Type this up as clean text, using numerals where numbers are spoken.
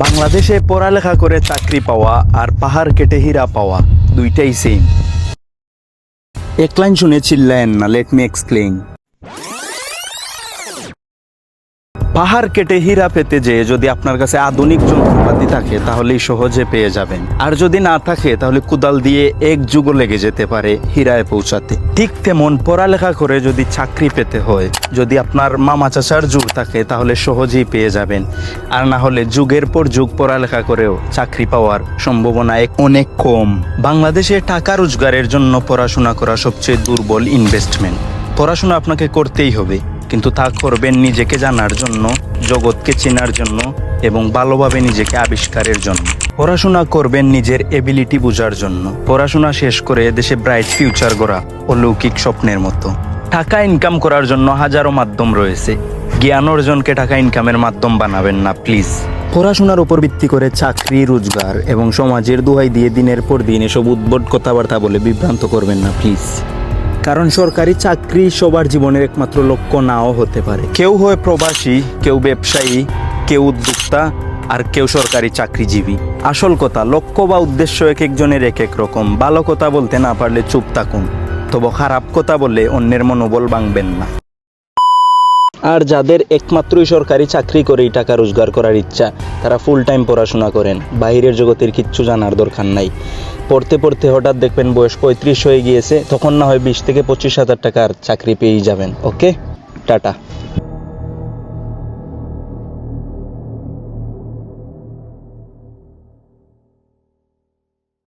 বাংলাদেশে পড়ালেখা করে চাকরি পাওয়া আর পাহাড় কেটে হীরা পাওয়া দুইটাই সেম। এক লাইন শুনে চিল্লায়েন না, লেট মি এক্সপ্লেইন। পাহাড় কেটে হীরা পেতে যেয়ে যদি আপনার কাছে আধুনিক যন্ত্রপাতি থাকে তাহলেই সহজে পেয়ে যাবেন, আর যদি না থাকে তাহলে কোদাল দিয়ে এক যুগও লেগে যেতে পারে হীরায় পৌঁছাতে। ঠিক তেমন পড়ালেখা করে যদি চাকরি পেতে হয়, যদি আপনার মামা চাচার যুগ থাকে তাহলে সহজেই পেয়ে যাবেন, আর না হলে যুগের পর যুগ পড়ালেখা করেও চাকরি পাওয়ার সম্ভাবনা অনেক কম। বাংলাদেশে টাকা রোজগারের জন্য পড়াশোনা করা সবচেয়ে দুর্বল ইনভেস্টমেন্ট। পড়াশোনা আপনাকে করতেই হবে, কিন্তু তা করবেন নিজেকে জানার জন্য, জগৎকে চেনার জন্য এবং ভালোভাবে নিজেকে আবিষ্কারের জন্য। পড়াশোনা করবেন নিজের এবিলিটি বোঝার জন্য। পড়াশোনা শেষ করে দেশে ব্রাইট ফিউচার গড়া অলৌকিক স্বপ্নের মতো। টাকা ইনকাম করার জন্য হাজারো মাধ্যম রয়েছে, জ্ঞান অর্জনকে টাকা ইনকামের মাধ্যম বানাবেন না প্লিজ। পড়াশোনার উপর ভিত্তি করে চাকরি, রোজগার এবং সমাজের দোহাই দিয়ে দিনের পর দিন এসব উদ্ভট কথাবার্তা বলে বিভ্রান্ত করবেন না প্লিজ। কারণ সরকারি চাকরি সবার জীবনের একমাত্র লক্ষ্য নাও হতে পারে। কেউ হয় প্রবাসী, কেউ ব্যবসায়ী, কেউ উদ্যোক্তা, আর কেউ সরকারি চাকরিজীবী। আসল কথা, লক্ষ্য বা উদ্দেশ্য এক একজনের এক এক রকম। ভালো কথা বলতে না পারলে চুপ থাকুন, তবে খারাপ কথা বলে অন্যের মনোবল ভাঙবেন না। আর যাদের একমাত্রই সরকারি চাকরি করেই টাকা রোজগার করার ইচ্ছা, তারা ফুল টাইম পড়াশোনা করেন, বাইরের জগতের কিচ্ছু জানার দরকার নাই। পড়তে পড়তে হঠাৎ দেখবেন বয়স 35 হয়ে গিয়েছে, তখন না হয় 20 থেকে 25 হাজার টাকার চাকরি পেয়েই যাবেন। ওকে, টাটা।